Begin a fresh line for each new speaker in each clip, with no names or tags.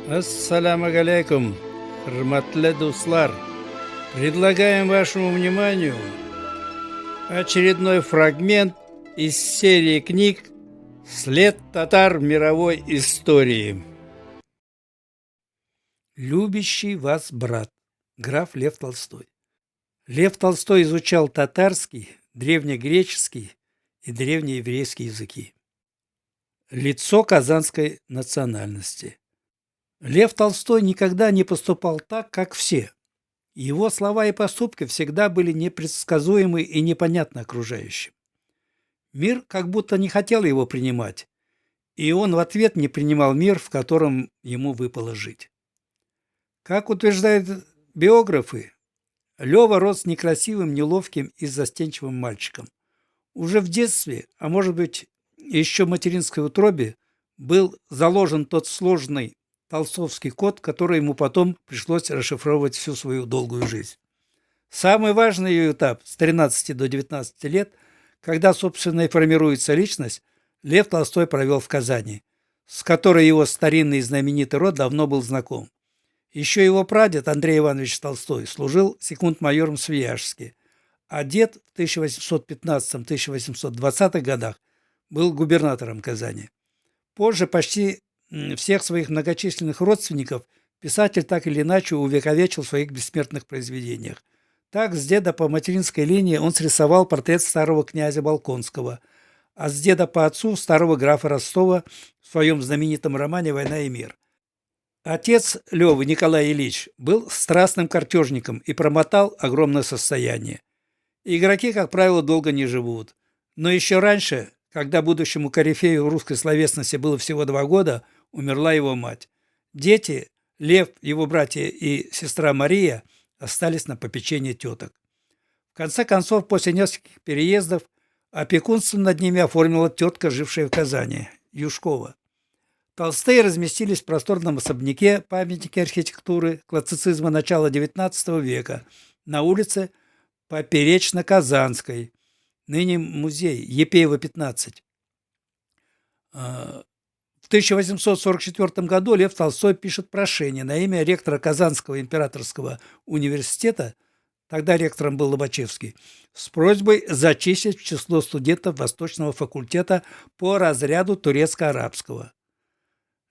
Ассаляму алейкум, хурматлы дуслар. Предлагаем вашему вниманию очередной фрагмент из серии книг «След татар в мировой истории». Любящий вас брат. Граф Лев Толстой. Лев Толстой изучал татарский, древнегреческий и древнееврейский языки. Лицо казанской национальности. Лев Толстой никогда не поступал так, как все. Его слова и поступки всегда были непредсказуемы и непонятны окружающим. Мир как будто не хотел его принимать, и он в ответ не принимал мир, в котором ему выпало жить. Как утверждают биографы, Лёва рос некрасивым, неловким и застенчивым мальчиком. Уже в детстве, а может быть еще в материнской утробе, был заложен тот сложный толстовский код, который ему потом пришлось расшифровывать всю свою долгую жизнь. Самый важный ее этап с 13 до 19 лет, когда, собственно, и формируется личность, Лев Толстой провел в Казани, с которой его старинный и знаменитый род давно был знаком. Еще его прадед Андрей Иванович Толстой служил секунд-майором в Свияжске, а дед в 1815-1820 годах был губернатором Казани. Позже почти всех своих многочисленных родственников писатель так или иначе увековечил в своих бессмертных произведениях. Так, с деда по материнской линии он срисовал портрет старого князя Болконского, а с деда по отцу старого графа Ростова в своем знаменитом романе «Война и мир». Отец Лёвы, Николай Ильич, был страстным картежником и промотал огромное состояние. Игроки, как правило, долго не живут. Но еще раньше, когда будущему корифею русской словесности было всего 2 года, умерла его мать. Дети, Лев, его братья и сестра Мария, остались на попечении теток. В конце концов, после нескольких переездов, опекунство над ними оформила тетка, жившая в Казани, Юшкова. Толстые разместились в просторном особняке, памятнике архитектуры классицизма начала XIX века, на улице Поперечно-Казанской, ныне музей, Епеева, 15. В 1844 году Лев Толстой пишет прошение на имя ректора Казанского императорского университета, тогда ректором был Лобачевский, с просьбой зачислить в число студентов Восточного факультета по разряду турецко-арабского.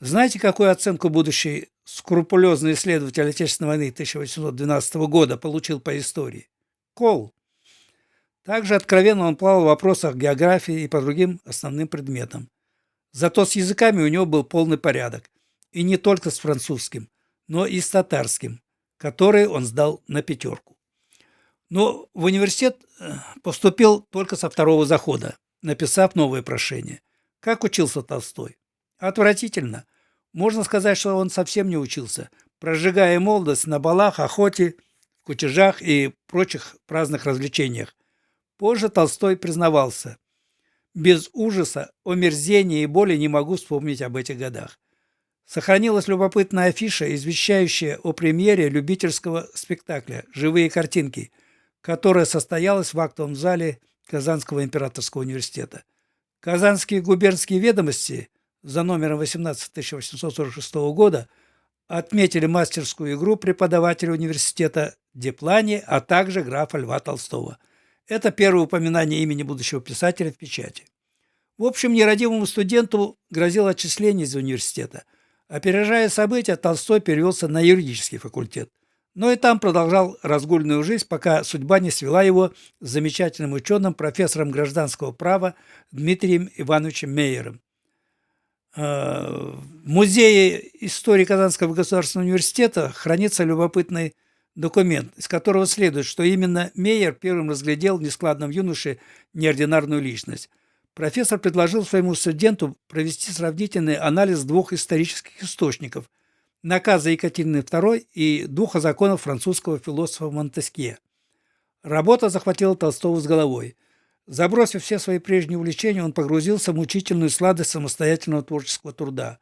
Знаете, какую оценку будущий скрупулезный исследователь Отечественной войны 1812 года получил по истории? Кол. Также откровенно он плавал в вопросах географии и по другим основным предметам. Зато с языками у него был полный порядок. И не только с французским, но и с татарским, который он сдал на 5. Но в университет поступил только со 2-го захода, написав новое прошение. Как учился Толстой? Отвратительно. Можно сказать, что он совсем не учился, прожигая молодость на балах, охоте, кутежах и прочих праздных развлечениях. Позже Толстой признавался: без ужаса, омерзения и боли не могу вспомнить об этих годах. Сохранилась любопытная афиша, извещающая о премьере любительского спектакля «Живые картинки», которая состоялась в актовом зале Казанского императорского университета. Казанские губернские ведомости за номером 18 1846 года отметили мастерскую игру преподавателя университета Деплани, а также графа Льва Толстого. Это первое упоминание имени будущего писателя в печати. В общем, нерадивому студенту грозило отчисление из университета. Опережая события, Толстой перевелся на юридический факультет. Но и там продолжал разгульную жизнь, пока судьба не свела его с замечательным ученым, профессором гражданского права Дмитрием Ивановичем Мейером. В музее истории Казанского государственного университета хранится любопытный документ, из которого следует, что именно Мейер первым разглядел в нескладном юноше неординарную личность. Профессор предложил своему студенту провести сравнительный анализ 2 исторических источников – наказа Екатерины II и духа законов французского философа Монтескье. Работа захватила Толстого с головой. Забросив все свои прежние увлечения, он погрузился в мучительную сладость самостоятельного творческого труда.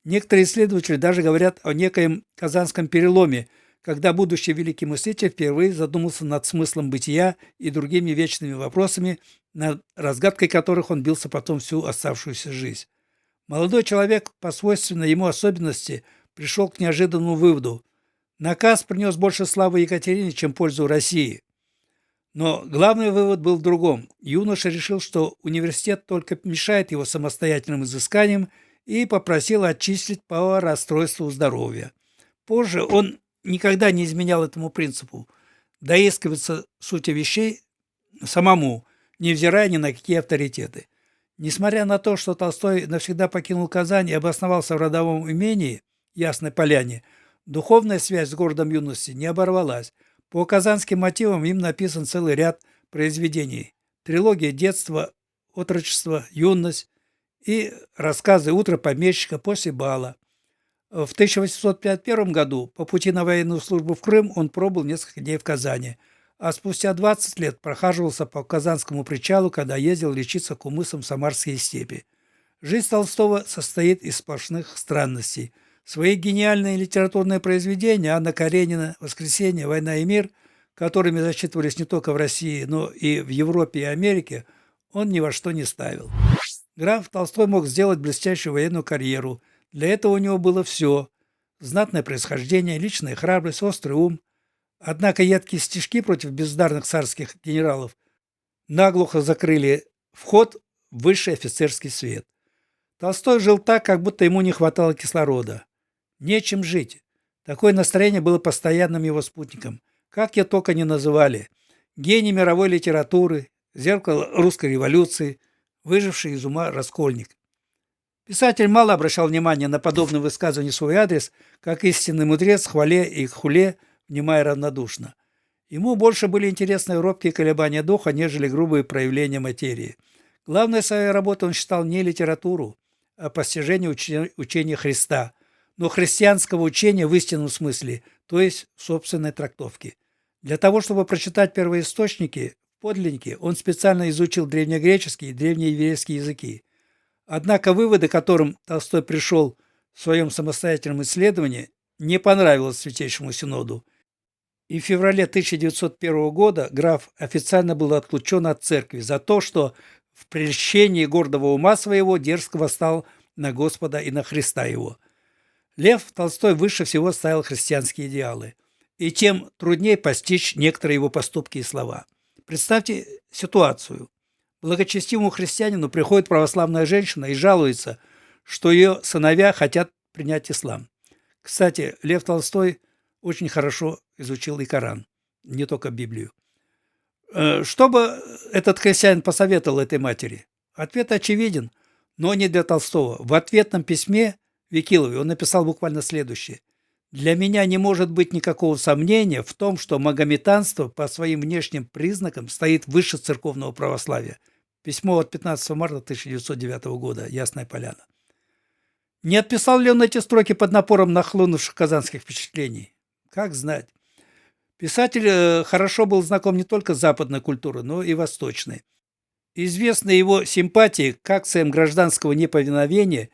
Некоторые исследователи даже говорят о некоем казанском переломе, когда будущий великий мыслитель впервые задумался над смыслом бытия и другими вечными вопросами, над разгадкой которых он бился потом всю оставшуюся жизнь. Молодой человек, по свойственной ему особенности, пришел к неожиданному выводу. Наказ принес больше славы Екатерине, чем пользу России. Но главный вывод был в другом. Юноша решил, что университет только мешает его самостоятельным изысканиям, и попросил отчислить по расстройству здоровья. Позже он никогда не изменял этому принципу – доискиваться сути вещей самому, невзирая ни на какие авторитеты. Несмотря на то, что Толстой навсегда покинул Казань и обосновался в родовом имении Ясной Поляне, духовная связь с городом юности не оборвалась. По казанским мотивам им написан целый ряд произведений. Трилогия «Детство», «Отрочество», «Юность» и рассказы «Утро помещика», «После бала». В 1851 году по пути на военную службу в Крым он пробыл несколько дней в Казани, а спустя 20 лет прохаживался по Казанскому причалу, когда ездил лечиться к умысам в Самарские степи. Жизнь Толстого состоит из сплошных странностей. Свои гениальные литературные произведения «Анна Каренина», «Воскресенье», «Война и мир», которыми зачитывались не только в России, но и в Европе и Америке, он ни во что не ставил. Граф Толстой мог сделать блестящую военную карьеру. Для этого у него было все – знатное происхождение, личная храбрость, острый ум. Однако едкие стишки против бездарных царских генералов наглухо закрыли вход в высший офицерский свет. Толстой жил так, как будто ему не хватало кислорода. Нечем жить. Такое настроение было постоянным его спутником. Как ее только не называли. Гений мировой литературы, зеркало русской революции, выживший из ума раскольник. Писатель мало обращал внимания на подобные высказывания в свой адрес, как истинный мудрец, хвале и хуле, внимая равнодушно. Ему больше были интересны робкие колебания духа, нежели грубые проявления материи. Главной своей работой он считал не литературу, а постижение учения Христа, но христианского учения в истинном смысле, то есть в собственной трактовке. Для того, чтобы прочитать первоисточники, подлинники, он специально изучил древнегреческий и древнееврейский языки. Однако выводы, к которым Толстой пришел в своем самостоятельном исследовании, не понравилось Святейшему Синоду. И в феврале 1901 года граф официально был отлучен от церкви за то, что в прельщении гордого ума своего дерзко восстал на Господа и на Христа его. Лев Толстой выше всего ставил христианские идеалы, и тем труднее постичь некоторые его поступки и слова. Представьте ситуацию. Благочестивому христианину приходит православная женщина и жалуется, что ее сыновья хотят принять ислам. Кстати, Лев Толстой очень хорошо изучил и Коран, не только Библию. Что бы этот христианин посоветовал этой матери? Ответ очевиден, но не для Толстого. В ответном письме Викилове он написал буквально следующее. «Для меня не может быть никакого сомнения в том, что магометанство по своим внешним признакам стоит выше церковного православия». Письмо от 15 марта 1909 года, Ясная Поляна. Не отписал ли он эти строки под напором нахлынувших казанских впечатлений? Как знать. Писатель хорошо был знаком не только с западной культурой, но и восточной. Известны его симпатии к акциям гражданского неповиновения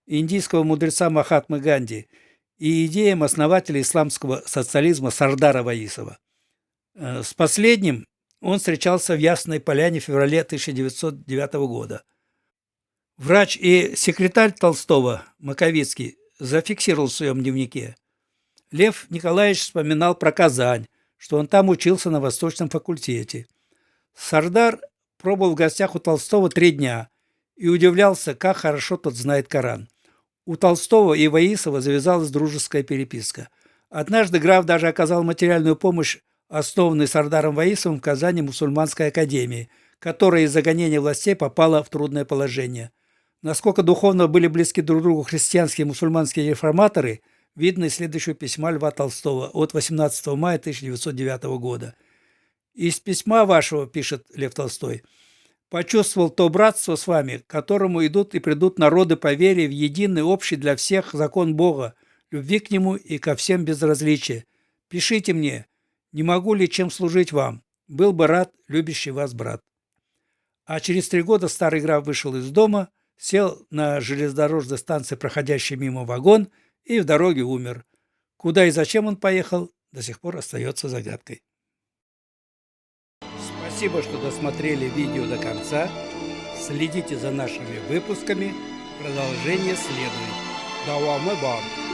индийского мудреца Махатмы Ганди и идеям основателя исламского социализма Сардара Ваисова. С последним он встречался в Ясной Поляне в феврале 1909 года. Врач и секретарь Толстого, Маковицкий, зафиксировал в своем дневнике. Лев Николаевич вспоминал про Казань, что он там учился на Восточном факультете. Сардар пробыл в гостях у Толстого 3 дня и удивлялся, как хорошо тот знает Коран. У Толстого и Ваисова завязалась дружеская переписка. Однажды граф даже оказал материальную помощь основанной Сардаром Ваисовым в Казани мусульманской академии, которая из-за гонения властей попала в трудное положение. Насколько духовно были близки друг другу христианские и мусульманские реформаторы, видно из следующего письма Льва Толстого от 18 мая 1909 года. «Из письма вашего, — пишет Лев Толстой, — почувствовал то братство с вами, к которому идут и придут народы по вере в единый общий для всех закон Бога, любви к Нему и ко всем без различия. Пишите мне, не могу ли чем служить вам. Был бы рад, любящий вас брат». А через 3 года старый граф вышел из дома, сел на железнодорожной станции, проходящий мимо вагон, и в дороге умер. Куда и зачем он поехал, до сих пор остается загадкой. Спасибо, что досмотрели видео до конца. Следите за нашими выпусками. Продолжение следует. Давамы вам!